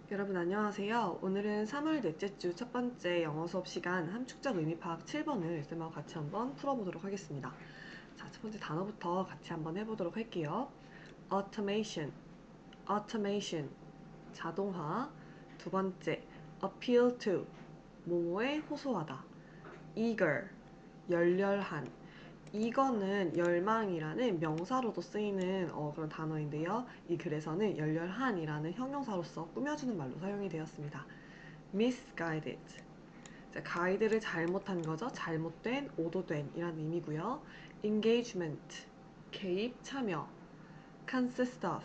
여러분 안녕하세요. 오늘은 3월 넷째 주 첫 번째 영어 수업 시간 함축적 의미 파악 7번을 쌤하고 같이 한번 풀어보도록 하겠습니다. 자, 첫 번째 단어부터 같이 한번 해보도록 할게요. automation, automation, 자동화. 두 번째, appeal to, 뭐뭐에 호소하다. eager, 열렬한. 이거는 열망이라는 명사로도 쓰이는 그런 단어인데요. 이 글에서는 열렬한이라는 형용사로서 꾸며주는 말로 사용이 되었습니다. misguided. 자, 가이드를 잘못한 거죠. 잘못된, 오도된 이라는 의미고요. engagement. 개입, 참여. consist of.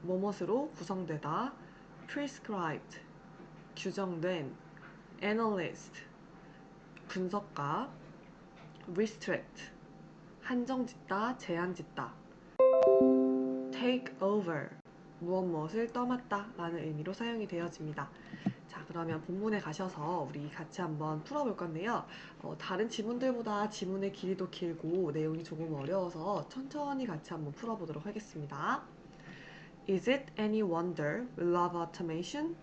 뭐뭇으로 구성되다. prescribed. 규정된. analyst. 분석가. restrict. 한정짓다, 제한짓다. take over. 무엇을 떠맡다 라는 의미로 사용이 되어집니다. 자, 그러면 본문에 가셔서 우리 같이 한번 풀어볼 건데요. 다른 지문들보다 지문의 길이도 길고 내용이 조금 어려워서 천천히 같이 한번 풀어보도록 하겠습니다. Is it any wonder we love automation?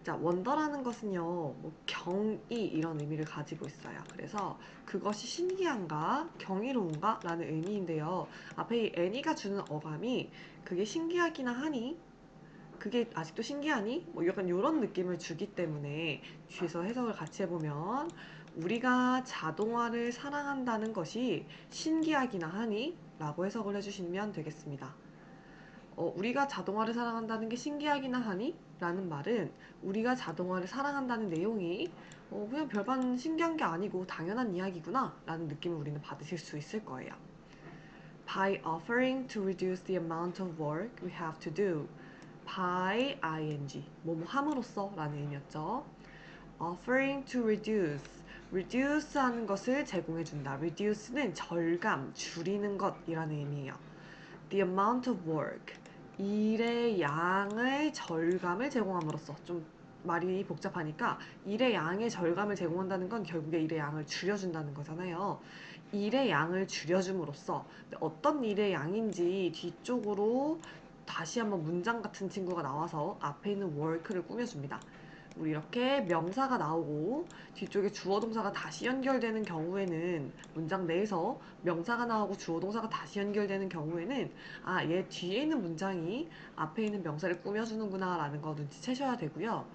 자, wonder라는 것은요, 뭐 경이 이런 의미를 가지고 있어요. 그래서 그것이 신기한가, 경이로운가 라는 의미인데요. 앞에 이 any가 주는 어감이 그게 신기하기나 하니, 그게 아직도 신기하니? 뭐 약간 이런 느낌을 주기 때문에 뒤에서 해석을 같이 해보면 우리가 자동화를 사랑한다는 것이 신기하기나 하니? 라고 해석을 해주시면 되겠습니다. 우리가 자동화를 사랑한다는 게 신기하기나 하니? 라는 말은 우리가 자동화를 사랑한다는 내용이 그냥 별반 신기한 게 아니고 당연한 이야기구나 라는 느낌을 우리는 받으실 수 있을 거예요. By offering to reduce the amount of work we have to do. by ing 뭐뭐 함으로써 라는 의미였죠. offering to reduce reduce 하는 것을 제공해준다. reduce는 절감, 줄이는 것이라는 의미예요. the amount of work 일의 양의 절감을 제공함으로써 좀 말이 복잡하니까 일의 양의 절감을 제공한다는 건 결국에 일의 양을 줄여준다는 거잖아요. 일의 양을 줄여줌으로써 어떤 일의 양인지 뒤쪽으로 다시 한번 문장 같은 친구가 나와서 앞에 있는 work를 꾸며줍니다. 우리 이렇게 명사가 나오고 뒤쪽에 주어 동사가 다시 연결되는 경우에는 문장 내에서 명사가 나오고 주어 동사가 다시 연결되는 경우에는 얘 뒤에 있는 문장이 앞에 있는 명사를 꾸며주는구나 라는 거 눈치채셔야 되고요.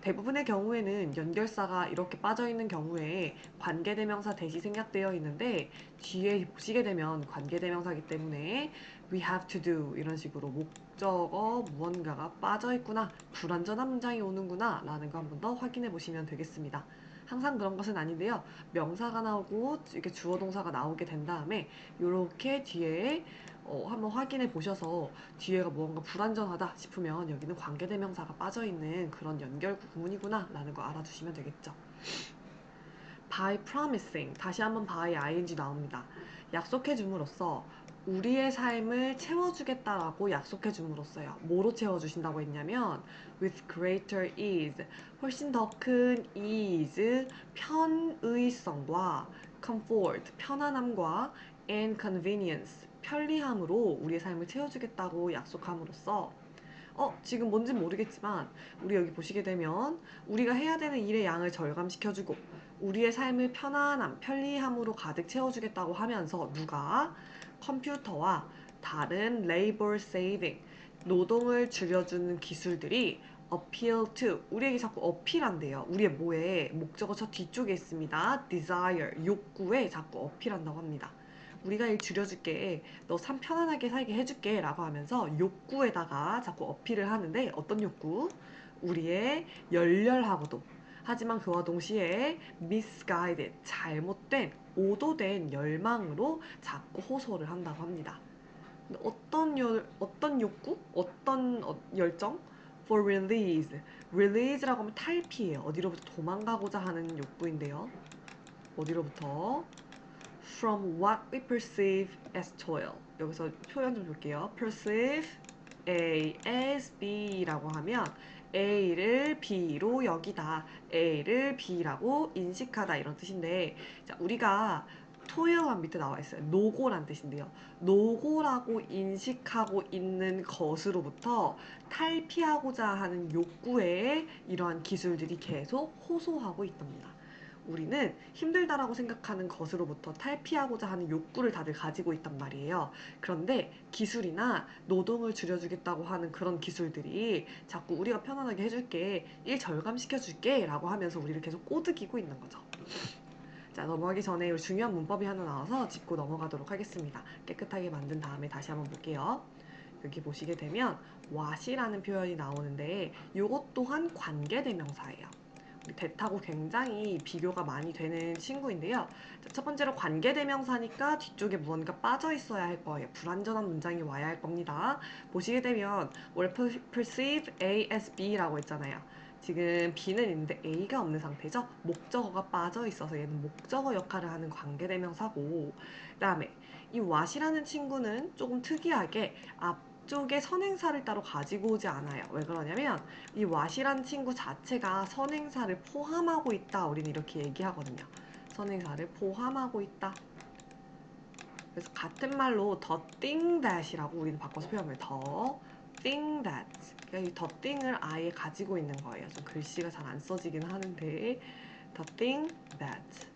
대부분의 경우에는 연결사가 이렇게 빠져있는 경우에 관계대명사 대시 생략되어 있는데 뒤에 보시게 되면 관계대명사이기 때문에 we have to do 이런 식으로 목적어 무언가가 빠져있구나, 불완전한 문장이 오는구나 라는 거 한 번 더 확인해 보시면 되겠습니다. 항상 그런 것은 아닌데요. 명사가 나오고 이렇게 주어 동사가 나오게 된 다음에 이렇게 뒤에 한번 확인해 보셔서 뒤에가 무언가 불완전하다 싶으면 여기는 관계대명사가 빠져있는 그런 연결 구문이구나 라는 거 알아두시면 되겠죠. by promising 다시 한번 by ing 나옵니다. 약속해 줌으로써 우리의 삶을 채워주겠다라고 약속해 줌으로써요. 뭐로 채워주신다고 했냐면 with greater ease 훨씬 더 큰 ease 편의성과 comfort 편안함과 and convenience 편리함으로 우리의 삶을 채워주겠다고 약속함으로써 지금 뭔진 모르겠지만 우리 여기 보시게 되면 우리가 해야 되는 일의 양을 절감시켜주고 우리의 삶을 편안함, 편리함으로 가득 채워주겠다고 하면서 누가? 컴퓨터와 다른 labor saving, 노동을 줄여주는 기술들이 appeal to, 우리에게 자꾸 어필한대요. 우리의 뭐에? 목적어 저 뒤쪽에 있습니다. desire, 욕구에 자꾸 어필한다고 합니다. 우리가 일 줄여줄게, 너 삶 편안하게 살게 해줄게 라고 하면서 욕구에다가 자꾸 어필을 하는데 어떤 욕구? 우리의 열렬하고도 하지만 그와 동시에 misguided, 잘못된, 오도된 열망으로 자꾸 호소를 한다고 합니다. 어떤 욕구? 어떤 열정? For release. release라고 하면 탈피예요. 어디로부터 도망가고자 하는 욕구인데요. 어디로부터? From what we perceive as toil. 여기서 표현 좀 볼게요. perceive A as B라고 하면 A를 B로 여기다, A를 B라고 인식하다 이런 뜻인데 자, 우리가 토요일 밑에 나와 있어요. 노고란 뜻인데요. 노고라고 인식하고 있는 것으로부터 탈피하고자 하는 욕구에 이러한 기술들이 계속 호소하고 있답니다. 우리는 힘들다라고 생각하는 것으로부터 탈피하고자 하는 욕구를 다들 가지고 있단 말이에요. 그런데 기술이나 노동을 줄여주겠다고 하는 그런 기술들이 자꾸 우리가 편안하게 해줄게, 일 절감시켜줄게 라고 하면서 우리를 계속 꼬드기고 있는 거죠. 자, 넘어가기 전에 우리 중요한 문법이 하나 나와서 짚고 넘어가도록 하겠습니다. 깨끗하게 만든 다음에 다시 한번 볼게요. 여기 보시게 되면 what이라는 표현이 나오는데 이것 또한 관계대명사예요. 우리 that하고 굉장히 비교가 많이 되는 친구인데요. 자, 첫 번째로 관계대명사니까 뒤쪽에 무언가 빠져 있어야 할 거예요. 불완전한 문장이 와야 할 겁니다. 보시게 되면 we'll perceive A as B라고 했잖아요. 지금 B는 있는데 A가 없는 상태죠. 목적어가 빠져 있어서 얘는 목적어 역할을 하는 관계대명사고, 그 다음에 이 what이라는 친구는 조금 특이하게 앞쪽에 선행사를 따로 가지고 오지 않아요. 왜 그러냐면 이 what이라는 친구 자체가 선행사를 포함하고 있다. 우리는 이렇게 얘기하거든요. 선행사를 포함하고 있다. 그래서 같은 말로 the thing that이라고 우리는 바꿔서 표현해요. the thing that. 그러니까 이 the thing을 아예 가지고 있는 거예요. 좀 글씨가 잘 안 써지긴 하는데 the thing that.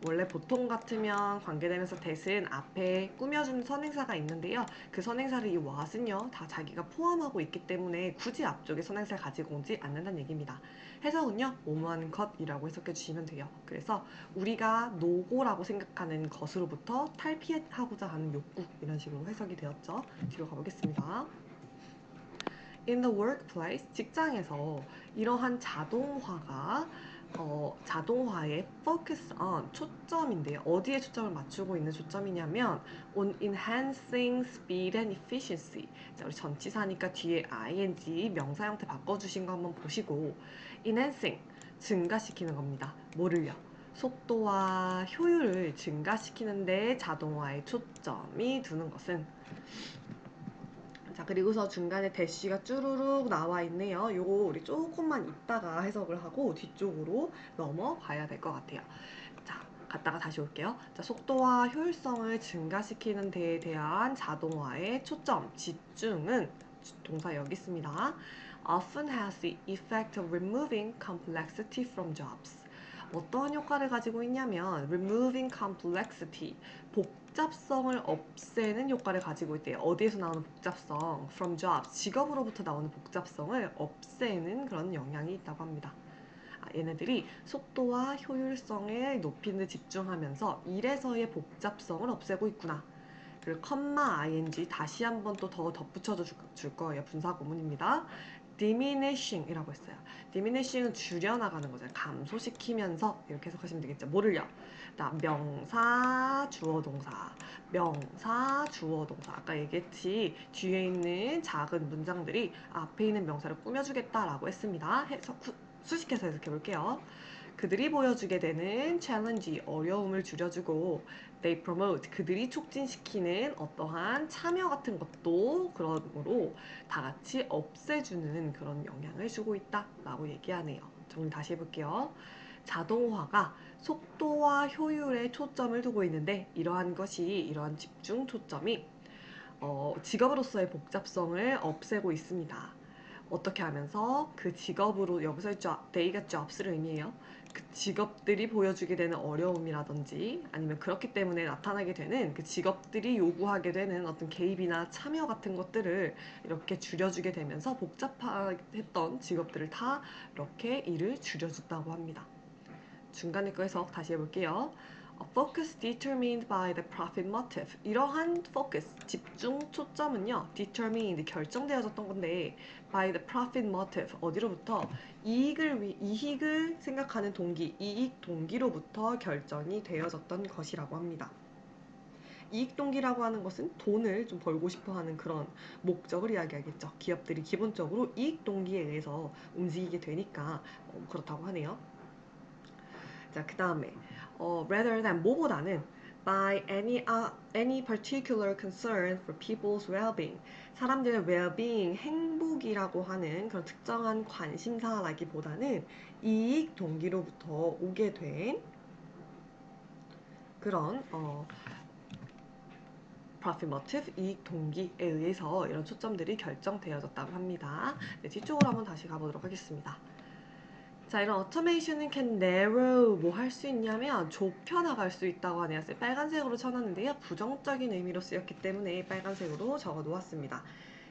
원래 보통 같으면 관계대명사 that은 앞에 꾸며주는 선행사가 있는데요. 그 선행사를 이 what은요 다 자기가 포함하고 있기 때문에 굳이 앞쪽에 선행사를 가지고 오지 않는다는 얘기입니다. 해석은요 뭐뭐하는 것이라고 해석해 주시면 돼요. 그래서 우리가 노고라고 생각하는 것으로부터 탈피하고자 하는 욕구, 이런 식으로 해석이 되었죠. 뒤로 가보겠습니다. In the workplace, 직장에서 이러한 자동화의 focus on, 초점인데요. 어디에 초점을 맞추고 있는 초점이냐면 on enhancing speed and efficiency. 자, 우리 전치사니까 뒤에 ing 명사 형태 바꿔주신 거 한번 보시고, enhancing, 증가시키는 겁니다. 뭐를요? 속도와 효율을 증가시키는 데 자동화의 초점이 두는 것은. 자, 그리고서 중간에 대쉬가 쭈루룩 나와 있네요. 요거 우리 조금만 이따가 해석을 하고 뒤쪽으로 넘어가야 될 것 같아요. 자, 갔다가 다시 올게요. 자, 속도와 효율성을 증가시키는 데에 대한 자동화의 초점, 집중은 동사 여기 있습니다. often has the effect of removing complexity from jobs. 어떠한 효과를 가지고 있냐면 removing complexity, 복잡성을 없애는 효과를 가지고 있대요. 어디에서 나오는 복잡성? From jobs, 직업으로부터 나오는 복잡성을 없애는 그런 영향이 있다고 합니다. 얘네들이 속도와 효율성을 높이는 데 집중하면서 일에서의 복잡성을 없애고 있구나. 그리고 컴마 ing 다시 한 번 또 더 덧붙여 줄 거예요. 분사 구문입니다. diminishing 이라고 했어요. diminishing은 줄여나가는 거잖아요. 감소시키면서 이렇게 해석하시면 되겠죠. 뭐를요? 명사, 주어, 동사. 명사, 주어, 동사. 아까 얘기했지. 뒤에 있는 작은 문장들이 앞에 있는 명사를 꾸며주겠다라고 했습니다. 수식해서 해석해 볼게요. 그들이 보여주게 되는 챌린지, 어려움을 줄여주고 they promote, 그들이 촉진시키는 어떠한 참여 같은 것도 그러므로 다 같이 없애주는 그런 영향을 주고 있다 라고 얘기하네요. 정리 다시 해볼게요. 자동화가 속도와 효율에 초점을 두고 있는데 이러한 집중 초점이 직업으로서의 복잡성을 없애고 있습니다. 어떻게 하면서 그 직업으로, 여기서 day가 jobs를 의미해요. 그 직업들이 보여주게 되는 어려움이라든지 아니면 그렇기 때문에 나타나게 되는 그 직업들이 요구하게 되는 어떤 개입이나 참여 같은 것들을 이렇게 줄여주게 되면서 복잡했던 직업들을 다 이렇게 일을 줄여준다고 합니다. 중간에 거 해석 다시 해볼게요. Focus determined by the profit motive. 이러한 focus, 집중 초점은요, determined, 결정되어졌던 건데 by the profit motive, 어디로부터? 이익을 생각하는 동기, 이익 동기로부터 결정이 되어졌던 것이라고 합니다. 이익 동기라고 하는 것은 돈을 좀 벌고 싶어 하는 그런 목적을 이야기하겠죠. 기업들이 기본적으로 이익 동기에 의해서 움직이게 되니까 그렇다고 하네요. 자, 그 다음에 rather than 뭐보다는 by any particular concern for people's well-being, 사람들의 well-being, 행복이라고 하는 그런 특정한 관심사라기보다는 이익 동기로부터 오게 된 그런 profit motive, 이익 동기에 의해서 이런 초점들이 결정되어졌다고 합니다. 네, 뒤쪽으로 한번 다시 가보도록 하겠습니다. 자, 이런 automation은 can narrow 뭐 할 수 있냐면 좁혀 나갈 수 있다고 하네요. 빨간색으로 쳐놨는데요. 부정적인 의미로 쓰였기 때문에 빨간색으로 적어 놓았습니다.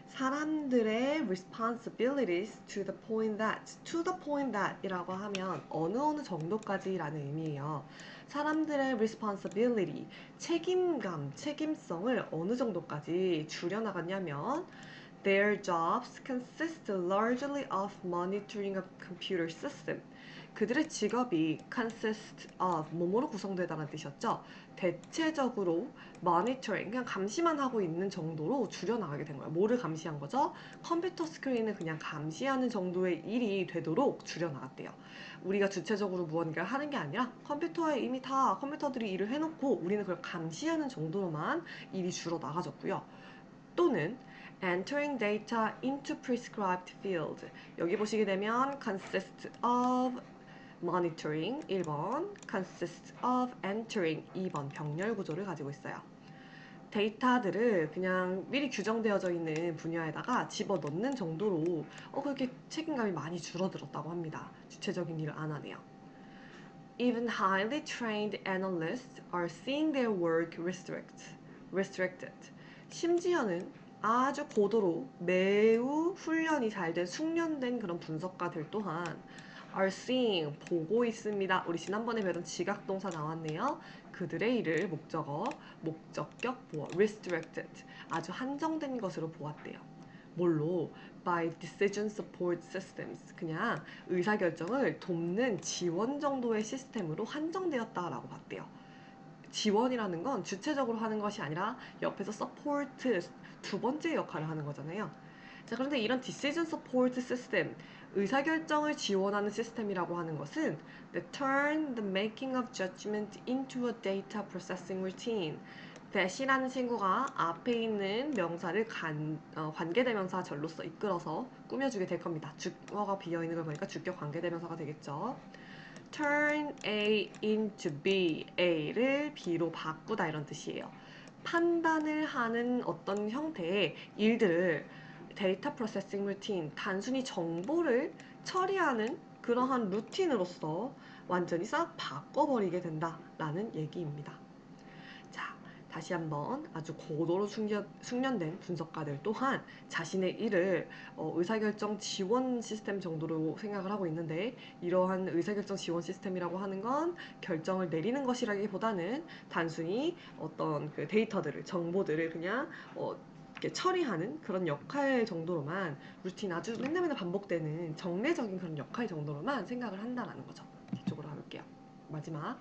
사람들의 responsibilities to the point that 이라고 하면 어느 정도까지 라는 의미예요. 사람들의 responsibility, 책임감, 책임성을 어느 정도까지 줄여나갔냐면 Their jobs consist largely of monitoring a computer system. 그들의 직업이 consist of 뭐뭐로 구성되다는 뜻이었죠. 대체적으로 monitoring 그냥 감시만 하고 있는 정도로 줄여나가게 된 거예요. 뭐를 감시한 거죠? 컴퓨터 스크린을 그냥 감시하는 정도의 일이 되도록 줄여나갔대요. 우리가 주체적으로 무언가를 하는 게 아니라 컴퓨터에 이미 다 컴퓨터들이 일을 해놓고 우리는 그걸 감시하는 정도로만 일이 줄어나가졌고요. 또는 entering data into prescribed field. 여기 보시게 되면 consist of monitoring 1번, consist of entering 2번 병렬 구조를 가지고 있어요. 데이터들을 그냥 미리 규정되어져 있는 분야에다가 집어넣는 정도로 그렇게 책임감이 많이 줄어들었다고 합니다. 주체적인 일을 안 하네요. Even highly trained analysts are seeing their work restricted. 심지어는 아주 고도로 매우 훈련이 잘 된 숙련된 그런 분석가들 또한 are seeing 보고 있습니다. 우리 지난번에 배운 지각동사 나왔네요. 그들의 일을 목적격 보어 restricted 아주 한정된 것으로 보았대요. 뭘로? by decision support systems 그냥 의사결정을 돕는 지원 정도의 시스템으로 한정되었다라고 봤대요. 지원이라는 건 주체적으로 하는 것이 아니라 옆에서 서포트 두 번째 역할을 하는 거잖아요. 자, 그런데 이런 decision support system, 의사결정을 지원하는 시스템이라고 하는 것은 they turn the making of judgment into a data processing routine. that이라는 친구가 앞에 있는 명사를 관계대명사 절로서 이끌어서 꾸며주게 될 겁니다. 주어가 비어있는 걸 보니까 주격 관계대명사가 되겠죠. turn A into B, A를 B로 바꾸다 이런 뜻이에요. 판단을 하는 어떤 형태의 일들을 데이터 프로세싱 루틴, 단순히 정보를 처리하는 그러한 루틴으로서 완전히 싹 바꿔버리게 된다라는 얘기입니다. 자, 다시 한번 아주 고도로 숙련된 분석가들 또한 자신의 일을 의사결정 지원 시스템 정도로 생각을 하고 있는데 이러한 의사결정 지원 시스템이라고 하는 건 결정을 내리는 것이라기보다는 단순히 어떤 그 데이터들을 정보들을 그냥 이렇게 처리하는 그런 역할 정도로만 루틴 아주 맨날 반복되는 정례적인 그런 역할 정도로만 생각을 한다라는 거죠. 뒤쪽으로 가볼게요. 마지막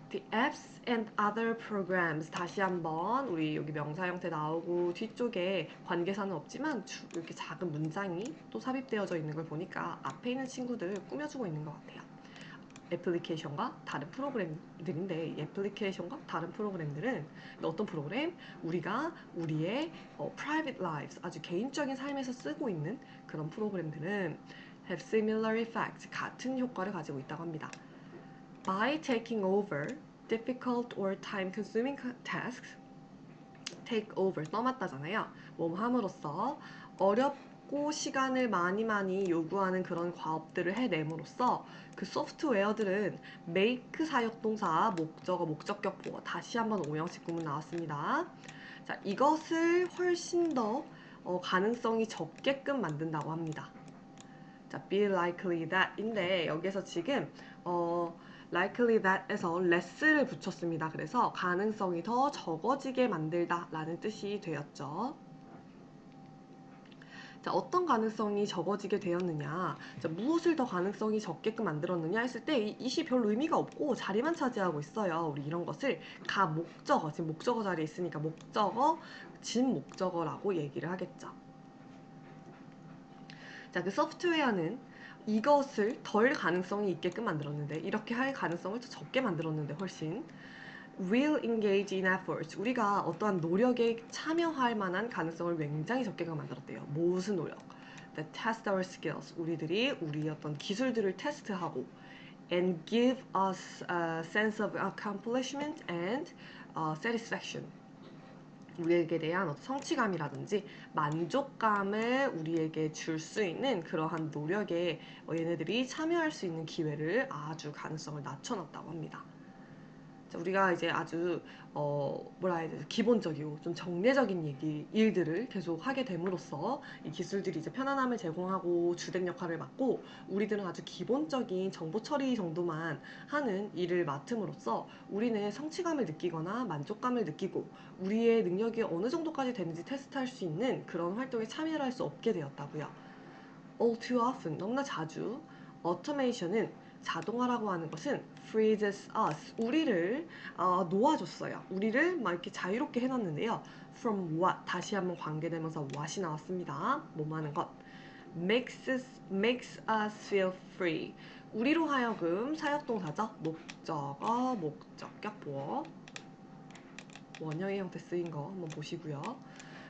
The apps and other programs 다시 한번 우리 여기 명사 형태 나오고 뒤쪽에 관계사는 없지만 이렇게 작은 문장이 또 삽입되어져 있는 걸 보니까 앞에 있는 친구들 꾸며주고 있는 것 같아요. 애플리케이션과 다른 프로그램들인데 이 애플리케이션과 다른 프로그램들은 어떤 프로그램? 우리가 우리의 private lives 아주 개인적인 삶에서 쓰고 있는 그런 프로그램들은 have similar effects 같은 효과를 가지고 있다고 합니다. By taking over difficult or time-consuming tasks, take over 떠맡다잖아요. 뭐 함으로써 어렵고 시간을 많이 요구하는 그런 과업들을 해냄으로써 그 소프트웨어들은 make 사역동사 목적어 목적격 보어 다시 한번 오형식 구문 나왔습니다. 자, 이것을 훨씬 더 가능성이 적게끔 만든다고 합니다. 자, be likely that인데 여기서 지금 likely that에서 less를 붙였습니다. 그래서 가능성이 더 적어지게 만들다 라는 뜻이 되었죠. 자, 어떤 가능성이 적어지게 되었느냐, 자, 무엇을 더 가능성이 적게끔 만들었느냐 했을 때 이시 별 의미가 없고 자리만 차지하고 있어요. 우리 이런 것을 목적어, 지금 목적어 자리에 있으니까 목적어, 진목적어라고 얘기를 하겠죠. 자, 그 소프트웨어는 이것을 덜 가능성이 있게끔 만들었는데 이렇게 할 가능성을 더 적게 만들었는데 훨씬 will engage in efforts 우리가 어떠한 노력에 참여할 만한 가능성을 굉장히 적게 만들었대요. 무슨 노력? That test our skills 우리들이 우리의 어떤 기술들을 테스트하고 and give us a sense of accomplishment and satisfaction. 우리에게 대한 어떤 성취감이라든지 만족감을 우리에게 줄 수 있는 그러한 노력에 얘네들이 참여할 수 있는 기회를 아주 가능성을 낮춰놨다고 합니다. 우리가 이제 아주 뭐라 해야 되지, 기본적이고 좀 정례적인 일들을 계속 하게 됨으로써 이 기술들이 이제 편안함을 제공하고 주된 역할을 맡고, 우리들은 아주 기본적인 정보 처리 정도만 하는 일을 맡음으로써 우리는 성취감을 느끼거나 만족감을 느끼고 우리의 능력이 어느 정도까지 되는지 테스트할 수 있는 그런 활동에 참여를 할 수 없게 되었다고요. All too often, 너무나 자주 automation은, 자동화라고 하는 것은 frees us, 우리를 놓아줬어요. 우리를 막 이렇게 자유롭게 해놨는데요. From what, 다시 한번 관계되면서 what이 나왔습니다. 뭐뭐 하는 것. makes us feel free, 우리로 하여금 사역동사죠. 목적어, 목적격, 보어, 원형의 형태 쓰인 거 한번 보시고요.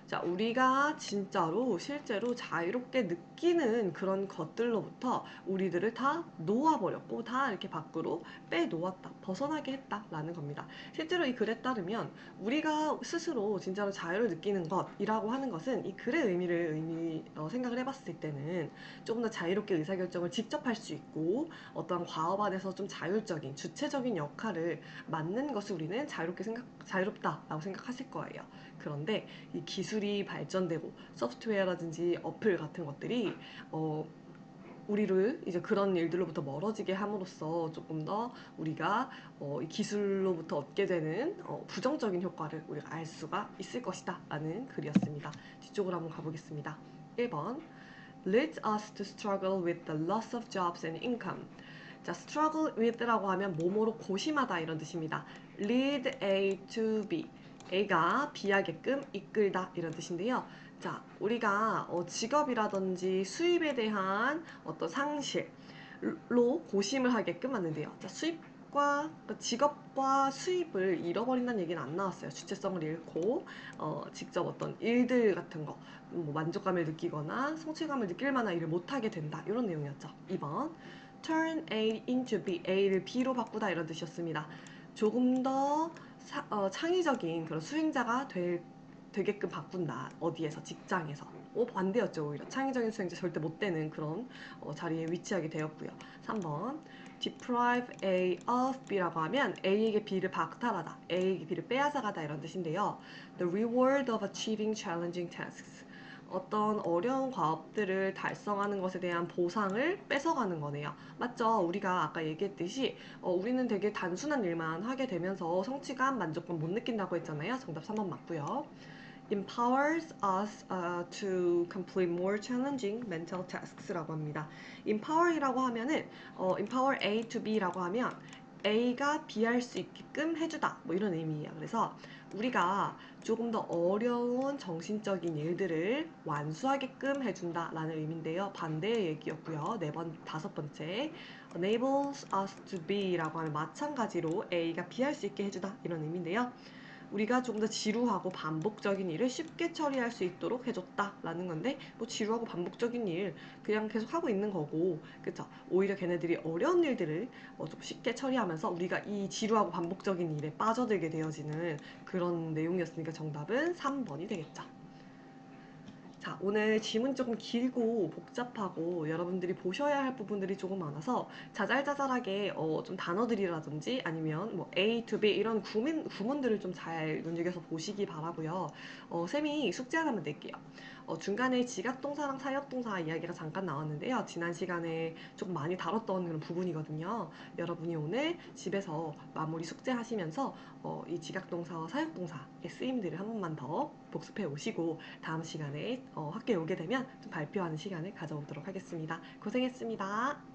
자, 우리가 진짜로 실제로 자유롭게 느끼는 그런 것들로부터 우리들을 다 놓아버렸고 다 이렇게 밖으로 빼놓았다, 벗어나게 했다라는 겁니다. 실제로 이 글에 따르면 우리가 스스로 진짜로 자유를 느끼는 것이라고 하는 것은, 이 글의 생각을 해봤을 때는 조금 더 자유롭게 의사결정을 직접 할 수 있고 어떤 과업 안에서 좀 자율적인 주체적인 역할을 맡는 것을 우리는 자유롭다라고 생각하실 거예요. 그런데 이 기술이 발전되고 소프트웨어라든지 어플 같은 것들이 우리를 이제 그런 일들로부터 멀어지게 함으로써 조금 더 우리가 이 기술로부터 얻게 되는 부정적인 효과를 우리가 알 수가 있을 것이다 라는 글이었습니다. 뒤쪽으로 한번 가보겠습니다. 1번 leads us to struggle with the loss of jobs and income. 자, struggle with라고 하면 뭐뭐로 고심하다 이런 뜻입니다. lead A to B, A가 B하게끔 이끌다 이런 뜻인데요. 자, 우리가 직업이라든지 수입에 대한 어떤 상실로 고심을 하게끔 하는데요. 자, 직업과 수입을 잃어버린다는 얘기는 안 나왔어요. 주체성을 잃고 직접 어떤 일들 같은 거, 뭐 만족감을 느끼거나 성취감을 느낄 만한 일을 못하게 된다 이런 내용이었죠. 2번 turn A into B, A를 B로 바꾸다 이런 뜻이었습니다. 조금 더 창의적인 그런 수행자가 되게끔 바꾼다. 어디에서? 직장에서. 반대였죠. 오히려 창의적인 수행자 절대 못 되는 그런 자리에 위치하게 되었고요. 3번 deprive A of B라고 하면 A에게 B를 박탈하다, A에게 B를 빼앗아가다 이런 뜻인데요. The reward of achieving challenging tasks, 어떤 어려운 과업들을 달성하는 것에 대한 보상을 뺏어가는 거네요. 맞죠? 우리가 아까 얘기했듯이 우리는 되게 단순한 일만 하게 되면서 성취감, 만족감 못 느낀다고 했잖아요. 정답 3번 맞고요. empowers us to complete more challenging mental tasks라고 합니다. empower이라고 하면은 empower A to B라고 하면 A가 B 할 수 있게끔 해주다 뭐 이런 의미예요. 그래서 우리가 조금 더 어려운 정신적인 일들을 완수하게끔 해준다라는 의미인데요. 반대의 얘기였고요. 5번째 enables us to be라고 하면 마찬가지로 A가 B 할 수 있게 해주다 이런 의미인데요. 우리가 조금 더 지루하고 반복적인 일을 쉽게 처리할 수 있도록 해줬다라는 건데, 뭐 지루하고 반복적인 일 그냥 계속 하고 있는 거고, 그쵸? 오히려 걔네들이 어려운 일들을 좀 쉽게 처리하면서 우리가 이 지루하고 반복적인 일에 빠져들게 되어지는 그런 내용이었으니까 정답은 3번이 되겠죠. 자, 오늘 질문이 조금 길고 복잡하고 여러분들이 보셔야 할 부분들이 조금 많아서 자잘자잘하게 좀 단어들이라든지 아니면 뭐 A to B 이런 구문들을 좀 잘 눈여겨서 보시기 바라고요. 쌤이 숙제 하나만 낼게요. 중간에 지각동사랑 사역동사 이야기가 잠깐 나왔는데요. 지난 시간에 조금 많이 다뤘던 그런 부분이거든요. 여러분이 오늘 집에서 마무리 숙제 하시면서 이 지각동사와 사역동사의 쓰임들을 한 번만 더 복습해 오시고 다음 시간에 학교에 오게 되면 좀 발표하는 시간을 가져오도록 하겠습니다. 고생했습니다.